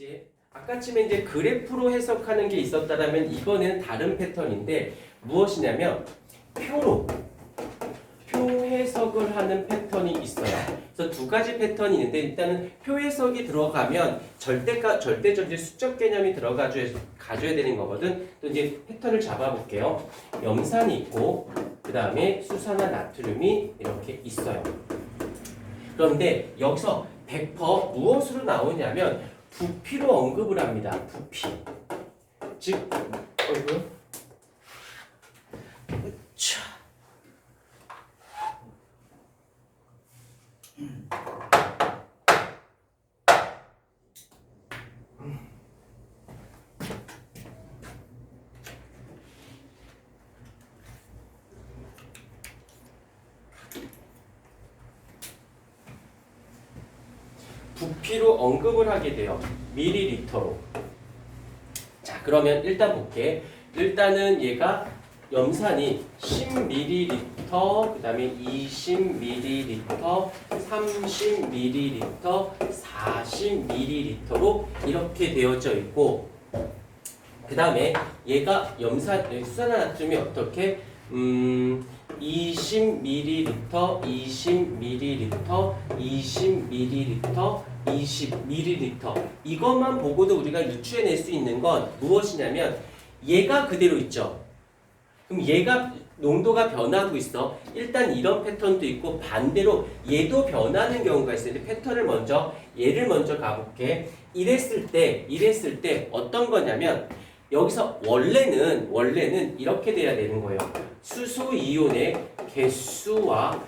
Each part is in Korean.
이제 아까쯤에 이제 그래프로 해석하는 게 있었다라면 이번에는 다른 패턴인데 무엇이냐면 표 해석을 하는 패턴이 있어요. 그래서 두 가지 패턴이 있는데 일단은 표 해석이 들어가면 절대적인 수적 개념이 가져야 되는 거거든. 또 이제 패턴을 잡아볼게요. 염산이 있고 그 다음에 수산화 나트륨이 이렇게 있어요. 그런데 여기서 100% 무엇으로 나오냐면 부피로 언급을 합니다. 부피. 즉, 부피로 언급을 하게 돼요. 밀리리터로. 자, 그러면 일단 볼게. 일단은 얘가 염산이 10ml, 그 다음에 20ml, 30ml, 40ml로 이렇게 되어져 있고, 그 다음에 얘가 수산화나트륨이 어떻게 20ml, 20ml, 20ml, 20ml 이것만 보고도 우리가 유추해낼 수 있는 건 무엇이냐면 얘가 그대로 있죠. 그럼 얘가 농도가 변하고 있어. 일단 이런 패턴도 있고 반대로 얘도 변하는 경우가 있어요. 패턴을 얘를 먼저 가볼게. 이랬을 때 어떤 거냐면 여기서 원래는 이렇게 돼야 되는 거예요. 수소 이온의 개수와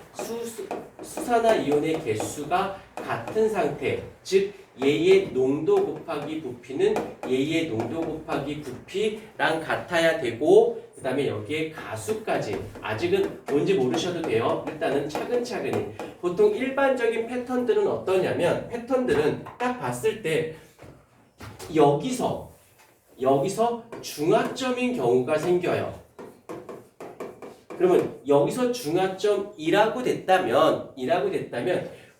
수산화 이온의 개수가 같은 상태, 즉 얘의 농도 곱하기 부피는 얘의 농도 곱하기 부피랑 같아야 되고, 그 다음에 여기에 가수까지 아직은 뭔지 모르셔도 돼요. 일단은 차근차근히. 보통 일반적인 패턴들은 어떠냐면 패턴들은 딱 봤을 때 여기서 중화점인 경우가 생겨요. 그러면 여기서 중화점이라고 됐다면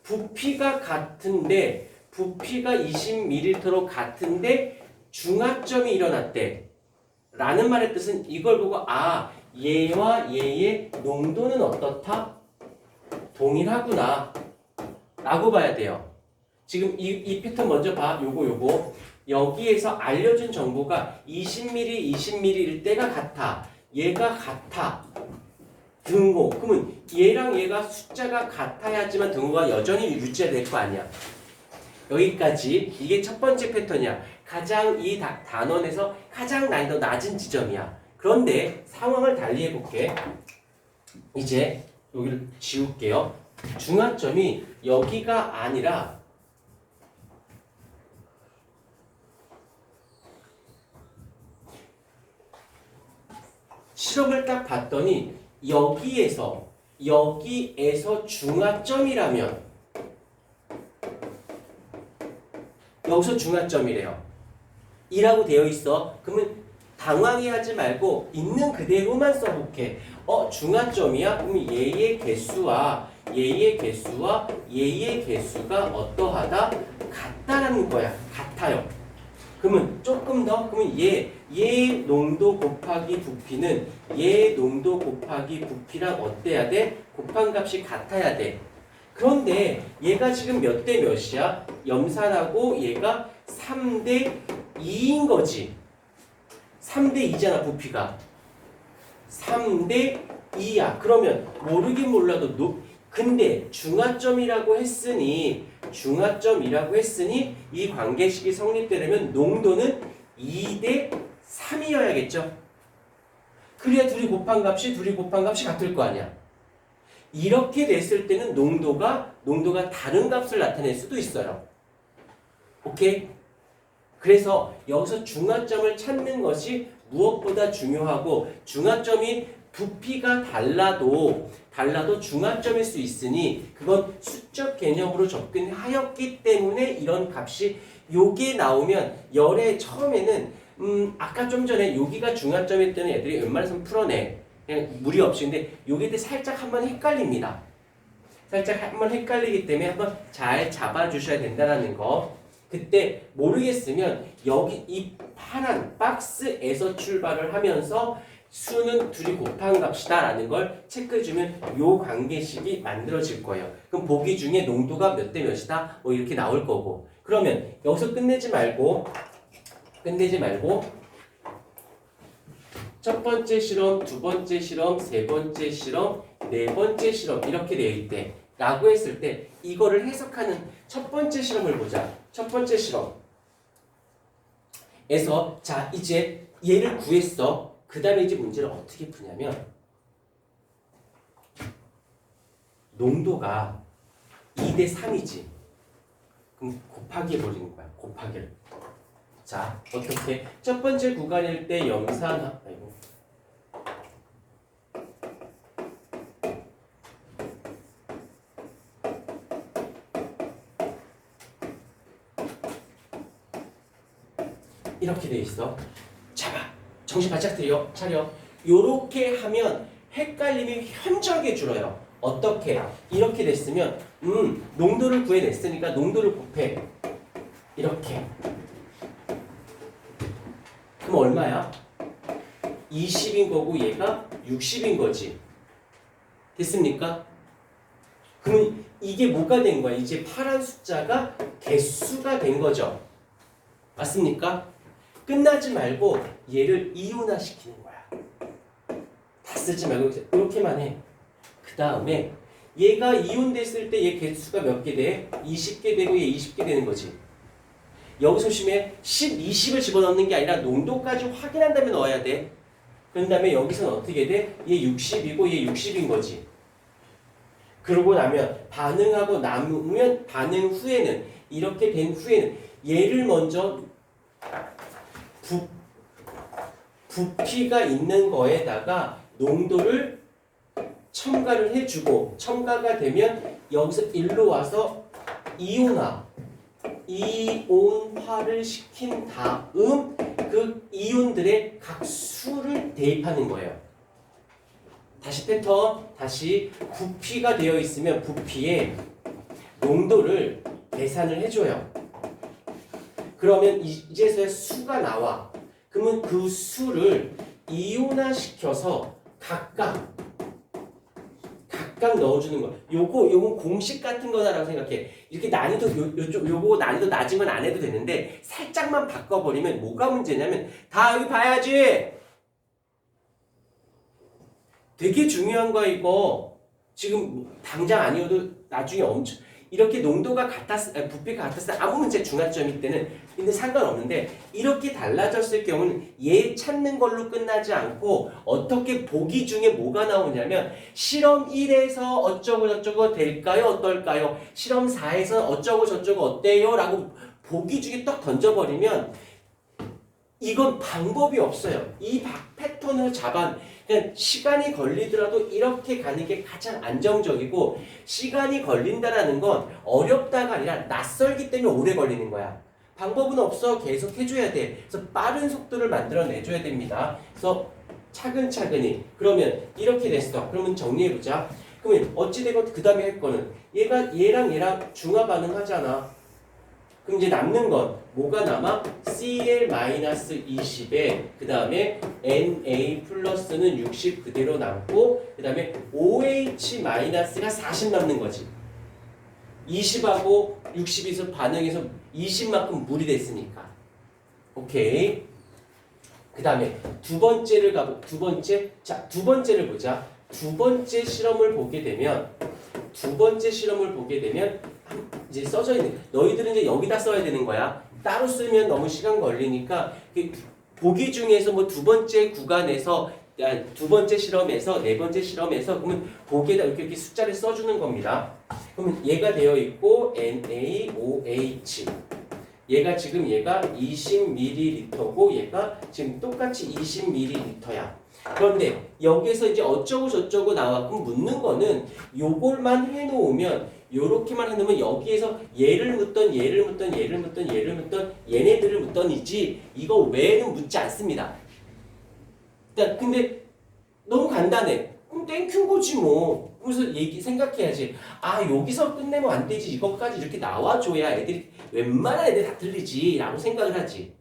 부피가 20ml로 같은데 중화점이 일어났대 라는 말의 뜻은 이걸 보고 얘와 얘의 농도는 어떻다? 동일하구나 라고 봐야 돼요. 지금 이 패턴 먼저 봐. 요거 여기에서 알려준 정보가 20ml일 때가 같아. 얘가 같아. 등호. 그러면 얘랑 얘가 숫자가 같아야지만 등호가 여전히 유지가 될 거 아니야. 여기까지. 이게 첫 번째 패턴이야. 가장 이 단원에서 가장 난이도 낮은 지점이야. 그런데 상황을 달리 해볼게. 이제 여기를 지울게요. 중화점이 여기가 아니라 실험을 딱 봤더니 여기에서 중화점이라면 여기서 중화점이래요. 이라고 되어 있어. 그러면 당황해하지 말고 있는 그대로만 써볼게. 중화점이야? 그럼 얘의 개수와 얘의 개수가 어떠하다? 같다라는 거야. 같아요. 그러면 조금 더, 그러면 얘 농도 곱하기 부피는 얘 농도 곱하기 부피랑 어때야 돼? 곱한 값이 같아야 돼. 그런데 얘가 지금 몇 대 몇이야? 염산하고 얘가 3대 2인 거지. 3대 2잖아, 부피가. 3대 2야. 그러면 모르긴 몰라도 근데 중화점이라고 했으니 이 관계식이 성립되려면 농도는 2대 3이어야겠죠. 그래야 둘이 곱한 값이 같을 거 아니야. 이렇게 됐을 때는 농도가 다른 값을 나타낼 수도 있어요. 오케이? 그래서 여기서 중화점을 찾는 것이 무엇보다 중요하고, 중화점이 부피가 달라도 중화점일 수 있으니 그건 수적 개념으로 접근하였기 때문에 이런 값이 요게 나오면 열의 처음에는 아까 좀 전에 여기가 중화점일 때는 애들이 웬만해서는 풀어내. 그냥 무리 없이. 근데 요게 때 살짝 한번 헷갈립니다. 살짝 한번 헷갈리기 때문에 한번 잘 잡아주셔야 된다는 거. 그때 모르겠으면 여기 이 파란 박스에서 출발을 하면서 수는 둘이 곱한 값이다 라는 걸 체크해주면 요 관계식이 만들어질 거예요. 그럼 보기 중에 농도가 몇 대 몇이다 뭐 이렇게 나올 거고, 그러면 여기서 끝내지 말고 첫 번째 실험, 두 번째 실험, 세 번째 실험, 네 번째 실험 이렇게 되어 있대 라고 했을 때 이거를 해석하는 첫 번째 실험을 보자. 첫 번째 실험에서 자 이제 얘를 구했어. 그 다음에 이제 문제를 어떻게 푸냐면 농도가 2대 3이지. 그럼 곱하기 해버리는 거야. 곱하기를. 자 어떻게? 첫 번째 구간일 때 영산 이렇게 돼 있어. 잡아. 정신 바짝 차려. 요렇게 하면 헷갈림이 현저하게 줄어요. 어떻게? 이렇게 됐으면 농도를 구해냈으니까 농도를 곱해. 이렇게. 그럼 얼마야? 20인 거고 얘가 60인 거지. 됐습니까? 그럼 이게 뭐가 된 거야? 이제 파란 숫자가 개수가 된 거죠. 맞습니까? 끝나지 말고 얘를 이온화시키는 거야. 다 쓰지 말고 이렇게만 해. 그 다음에 얘가 이온됐을 때 얘 개수가 몇 개 돼? 20개 되고 얘 20개 되는 거지. 여기서 보시면 10, 20을 집어넣는 게 아니라 농도까지 확인한 다음에 넣어야 돼. 그런 다음에 여기서는 어떻게 돼? 얘 60이고 얘 60인 거지. 그러고 나면 반응하고 남으면 반응 후에는 이렇게 된 후에는 얘를 먼저 부피가 있는 거에다가 농도를 첨가를 해주고 첨가가 되면 여기서 일로 와서 이온화를 시킨 다음 그 이온들의 각 수를 대입하는 거예요. 다시 패턴, 다시 부피가 되어 있으면 부피의 농도를 계산을 해줘요. 그러면 이제서야 수가 나와. 그러면 그 수를 이온화시켜서 각각 넣어주는 거야. 요거 공식 같은 거다라고 생각해. 이렇게 난이도 요거 난이도 낮은 건 안 해도 되는데 살짝만 바꿔버리면 뭐가 문제냐면 다 여기 봐야지. 되게 중요한 거야 이거. 지금 당장 아니어도 나중에 엄청 이렇게 농도가 부피가 같았을 때 아무 문제 중화점일 때는 근데 상관없는데 이렇게 달라졌을 경우는 얘 찾는 걸로 끝나지 않고 어떻게 보기 중에 뭐가 나오냐면 실험 1에서 어쩌고 저쩌고 될까요? 어떨까요? 실험 4에서 어쩌고 저쩌고 어때요? 라고 보기 중에 떡 던져버리면 이건 방법이 없어요. 이 패턴을 그냥 시간이 걸리더라도 이렇게 가는 게 가장 안정적이고 시간이 걸린다라는 건 어렵다가 아니라 낯설기 때문에 오래 걸리는 거야. 방법은 없어. 계속 해줘야 돼. 그래서 빠른 속도를 만들어내줘야 됩니다. 그래서 차근차근히. 그러면 이렇게 됐어. 그러면 정리해보자. 그러면 어찌되건 그 다음에 할 거는 얘랑 중화 반응하잖아. 그럼 이제 남는 건 뭐가 남아? Cl-20에 그 다음에 Na 플러스는 60 그대로 남고 그 다음에 OH-가 40 남는 거지. 20하고 60에서 반응해서 20만큼 물이 됐으니까. 오케이. 그 다음에 두 번째를 두 번째를 보자. 두 번째 실험을 보게 되면 이제 써져 있는 너희들은 이제 여기다 써야 되는 거야. 따로 쓰면 너무 시간 걸리니까 보기 중에서 뭐 두 번째 구간에서 두 번째 실험에서 네 번째 실험에서 그러면 보기에다 이렇게 숫자를 써주는 겁니다. 그러면 얘가 되어 있고 NaOH 얘가 20ml고 얘가 지금 똑같이 20ml야. 그런데 여기서 이제 어쩌고 저쩌고 나와. 그럼 묻는 거는 요걸만 해놓으면 요렇게만 해놓으면 여기에서 얘를 묻던 얘네들을 묻던이지 이거 외에는 묻지 않습니다. 근데 너무 간단해. 그럼 땡큐인 거지 뭐. 그래서 생각해야지. 아 여기서 끝내면 안 되지. 이것까지 이렇게 나와줘야 애들이 웬만한 애들 다 틀리지 라고 생각을 하지.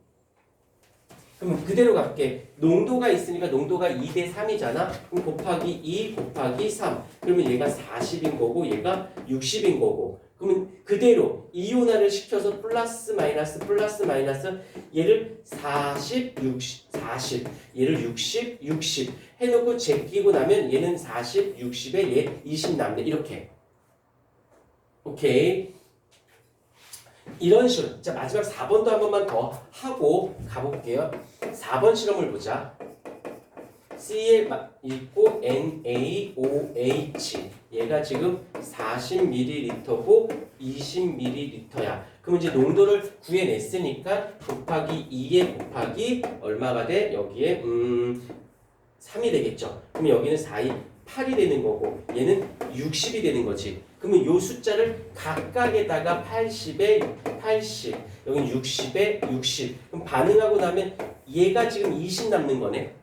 그럼 그대로 갈게. 농도가 있으니까 농도가 2대 3이잖아. 그럼 곱하기 2 곱하기 3. 그러면 얘가 40인 거고 얘가 60인 거고. 그러면 그대로 이온화를 시켜서 플러스 마이너스 얘를 40, 60, 40 얘를 60, 60 해놓고 제끼고 나면 얘는 40, 60에 얘 20 남네. 이렇게. 오케이. 이런 식으로. 자 마지막 4번도 한 번만 더 하고 가볼게요. 4번 실험을 보자. Cl 있고 NaOH 얘가 지금 40ml고 20ml야. 그럼 이제 농도를 구해냈으니까 곱하기 2에 곱하기 얼마가 돼? 여기에 3이 되겠죠. 그럼 여기는 4이 8이 되는 거고 얘는 60이 되는 거지. 그러면 요 숫자를 각각에다가 80에 80 여기는 60에 60 그럼 반응하고 나면 얘가 지금 20 남는 거네.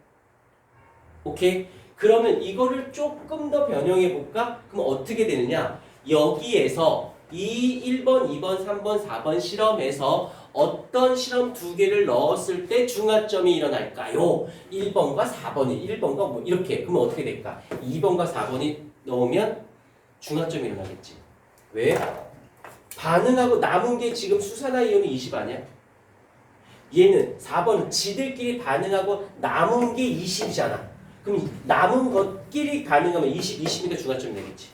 오케이? 그러면 이거를 조금 더 변형해 볼까? 그럼 어떻게 되느냐? 여기에서 이 1번, 2번, 3번, 4번 실험에서 어떤 실험 두 개를 넣었을 때 중화점이 일어날까요? 1번과 4번이 1번과 뭐 이렇게. 그러면 어떻게 될까? 2번과 4번이 넣으면 중화점이 일어나겠지. 왜? 반응하고 남은 게 지금 수산화이온이 20 아니야? 얘는 4번은 지들끼리 반응하고 남은 게 20이잖아. 그럼 남은 것끼리 반응하면 20, 20이니까 중화점이 되겠지.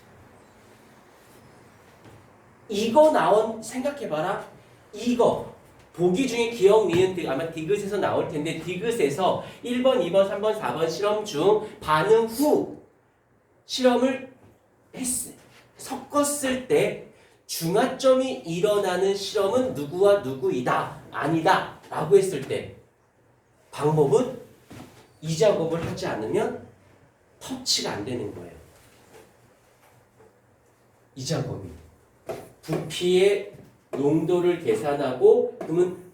이거 생각해봐라. 이거 보기 중에 기억, 니은, 아마 디귿에서 나올 텐데 디귿에서 1번, 2번, 3번, 4번 실험 중 반응 후 실험을 섞었을 때 중화점이 일어나는 실험은 누구와 누구이다, 아니다 라고 했을 때 방법은 이 작업을 하지 않으면 터치가 안 되는 거예요. 이 작업이 부피의 농도를 계산하고 그러면